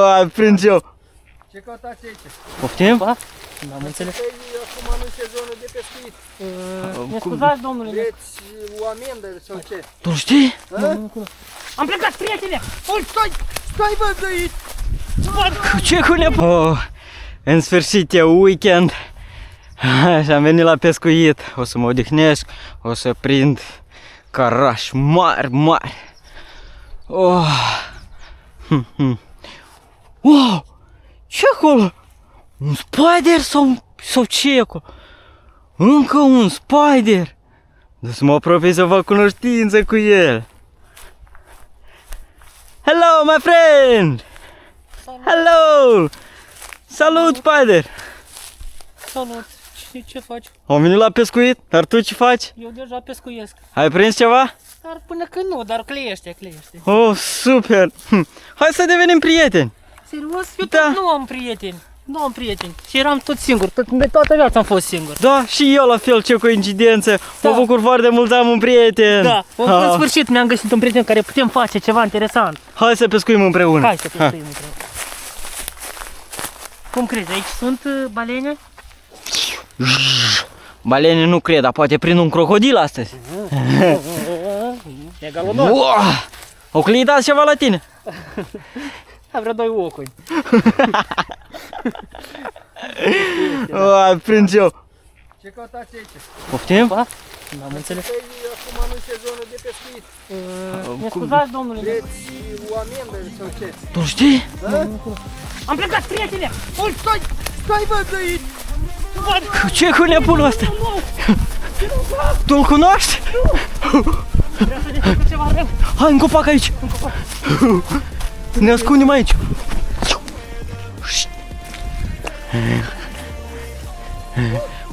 Ai, prind eu. Ce căutați aici? Poftim? Ba? N-am înțeles. Acum nu sezonul de pescuit. Ne scuzați, domnule. Vreți o amendă sau ce? Tu știi? Am plecat, prietene! Stai bă de aici! Ce cu ne... În sfârșit e weekend. Și am venit la pescuit. O să mă odihnesc. O să prind carași mari, mari. Wow! Ce acolo? Un spider sau ce e acolo? Încă un spider! Dar să mă apropii să fac cunoștință cu el. Hello, my friend! Hello! Salut, spider! Salut! Ce faci? Am venit la pescuit, dar tu ce faci? Eu deja pescuiesc. Ai prins ceva? Dar până când nu, dar cleiește. Oh, super! Hai să devenim prieteni! Serios? Eu Da. tot nu am prieteni. Nu am prieteni. Și eram tot singur. Toată viața am fost singur. Da, și eu la fel, ce coincidență! Da. Mă bucur foarte mult să am un prieten! Da, în sfârșit mi-am găsit un prieten care putem face ceva interesant. Hai să pescuim împreună! Hai să pescuim împreună. Cum crezi, aici sunt balene? Balene nu cred, dar poate prind un crocodil astăzi! Megalodon. Wow! Au clientat ceva la tine? Am vreo 2 ocuri. Ai, prind eu! Ce căutați aici? Poftim? Ba? N-am înțeles. Acum nu sezonul de pescuit. Ne scuzați, domnule. Vreți o amendă sau ce? Tu știi? Am plecat, prietene! Stai bă de aici! Ce cu nebunul ăsta? Tu-l cunoști? Vreau să descurc ceva rău. Hai în copac aici! Ne ascundem aici!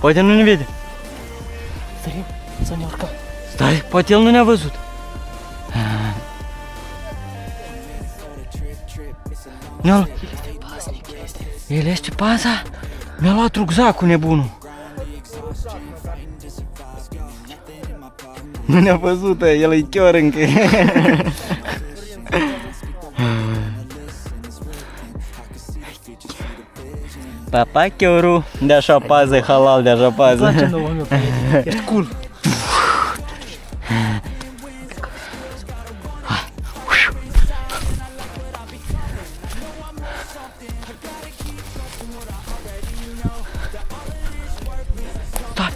Poate nu ne vede. Sărim, să ne urcăm. Stai, poate el nu ne-a văzut. El este paza? Mi-a luat rucsacul nebunul. Nu ne-a văzut, el e chiar încă. Papa, chioru, de așa pază, halal, de așa pază. Place nouă meu, prieten. Ești cool. Stai,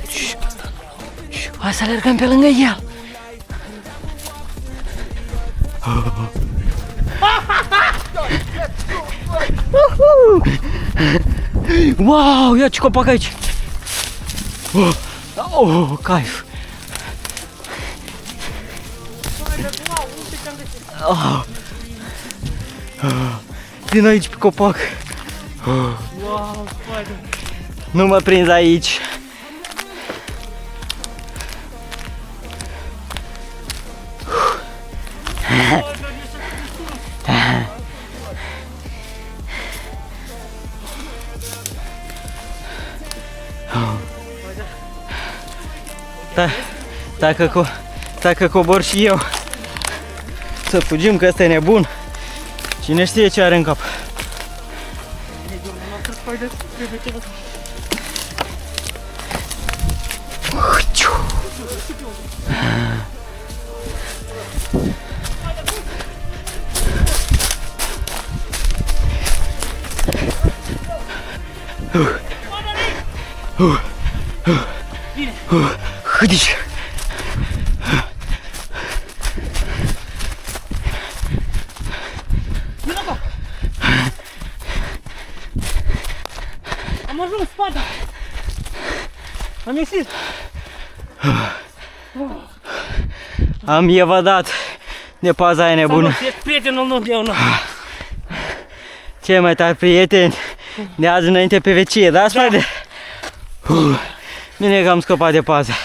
hai să alergăm pe lângă el. Wow, ia ce copac aici. Caif. Vin aici pe copac. Wow, spider. Nu mă prinzi aici. Dacă cobor și eu, să fugim că ăsta e nebun. Cine știe ce are în cap. Hâdici! Am ajuns în spate. Am ieșit. Am evadat de paza aia nebună. Salut, ești prietenul meu, nu. Cei mai tari prieteni de azi înainte pe vecie, da, Spider? Bine că am scăpat de pază.